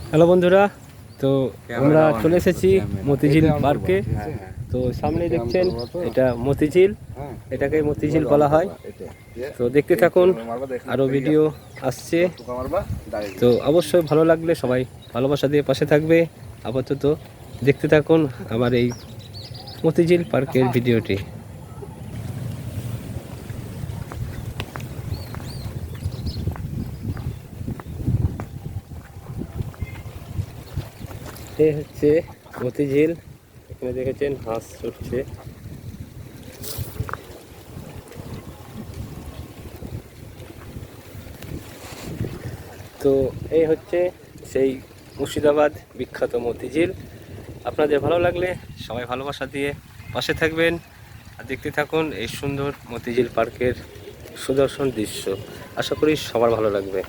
Hello বন্ধুরা, তো আমরা চলে এসেছি মতিঝিল পার্কে। তো সামনে দেখছেন এটা মতিঝিল, এটাকে মতিঝিল বলা হয়। তো দেখতে থাকুন, আরও ভিডিও আসছে। তো অবশ্যই ভালো লাগলে সবাই ভালোবাসা দিয়ে পাশে থাকবে। আপাতত দেখতে থাকুন আমার এই মতিঝিল পার্কের ভিডিওটি। এ হচ্ছে মতিঝিল, এখানে দেখেছেন হাঁস ছুটছে। তো এই হচ্ছে সেই মুর্শিদাবাদ বিখ্যাত মতিঝিল। আপনাদের ভালো লাগলে সবাই ভালোবাসা দিয়ে পাশে থাকবেন আর দেখতে থাকুন এই সুন্দর মতিঝিল পার্কের সুদর্শন দৃশ্য। আশা করি সবার ভালো লাগবে।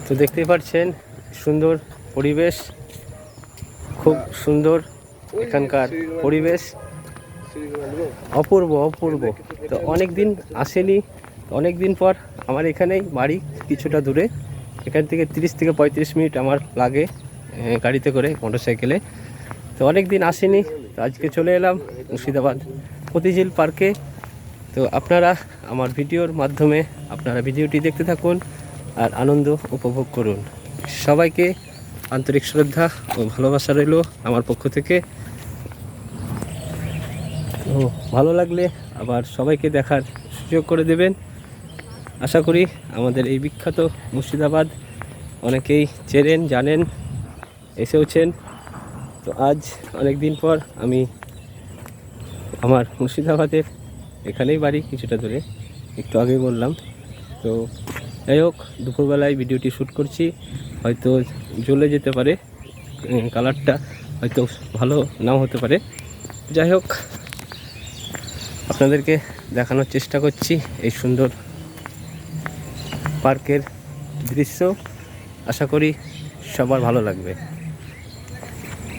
তো দেখতেই পাচ্ছেন সুন্দর পরিবেশ, খুব সুন্দর এখানকার পরিবেশ, অপূর্ব অপূর্ব। তো অনেক দিন আসেনি, অনেক দিন পর আমার এখানেই বাড়ি, কিছুটা দূরে। এখান থেকে 30 থেকে 35 মিনিট আমার লাগে গাড়িতে করে, মোটরসাইকেলে। তো অনেক দিন আসেনি, তো আজকে চলে এলাম মুর্শিদাবাদ মতিঝিল পার্কে। তো আপনারা আমার ভিডিওর মাধ্যমে আপনারা ভিডিওটি দেখতে থাকুন আর আনন্দ উপভোগ করুন। সবাইকে আন্তরিক শ্রদ্ধা ও ভালোবাসা রইল আমার পক্ষ থেকে। তো ভালো লাগলে আবার সবাইকে দেখার সুযোগ করে দেবেন। আশা করি আমাদের এই বিখ্যাত মুর্শিদাবাদ অনেকেই চেনেন, জানেন, এসেওছেন। তো আজ অনেক দিন পর আমি আমার মুর্শিদাবাদের এখানেই বাড়ি, কিছুটা দূরে, একটু আগেই বললাম। তো যাই হোক, দুপুরবেলায় ভিডিওটি শ্যুট করছি, হয়তো জ্বলে যেতে পারে, কালারটা হয়তো ভালো নাও হতে পারে। যাই হোক, আপনাদেরকে দেখানোর চেষ্টা করছি এই সুন্দর পার্কের দৃশ্য। আশা করি সবার ভালো লাগবে।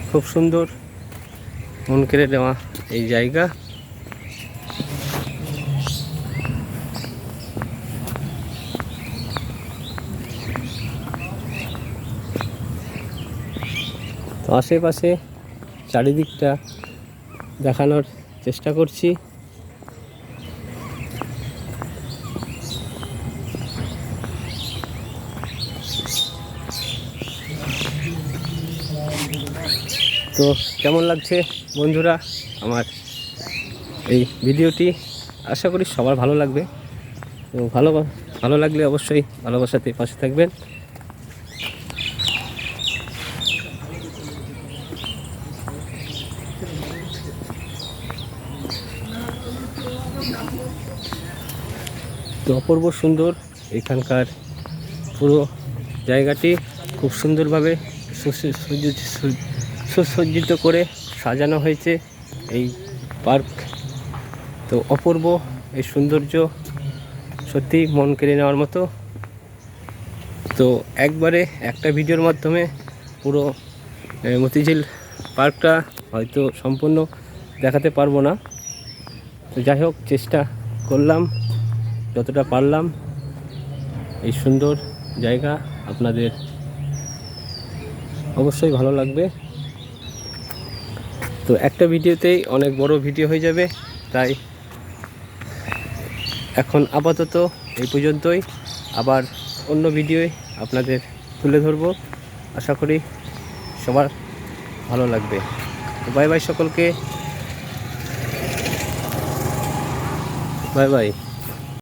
খুব সুন্দর, মন কেড়ে নেওয়া এই জায়গা। তো আশেপাশে চারিদিকটা দেখানোর চেষ্টা করছি। তো কেমন লাগছে বন্ধুরা আমার এই ভিডিওটি? আশা করি সবার ভালো লাগবে। তো ভালো লাগলে অবশ্যই ভালোবাসাতে পাশে থাকবেন। তো অপূর্ব সুন্দর এখানকার পুরো জায়গাটি, খুব সুন্দরভাবে সুসজ্জিত করে সাজানো হয়েছে এই পার্ক। তো অপূর্ব এই সৌন্দর্য সত্যি মন কেড়ে নেওয়ার মতো। তো একবারে একটা ভিডিওর মাধ্যমে পুরো মতিঝিল পার্কটা হয়তো সম্পূর্ণ দেখাতে পারবো না। তো যাই হোক, চেষ্টা করলাম যতটা পারলাম। এই সুন্দর জায়গা আপনাদের অবশ্যই ভালো লাগবে। তো একটা ভিডিওতেই অনেক বড় ভিডিও হয়ে যাবে, তাই এখন আপাতত এই পর্যন্তই। আবার অন্য ভিডিওয় আপনাদের তুলে ধরবো। আশা করি সবার ভালো লাগবে। বাই বাই সকলকে, বাই বাই।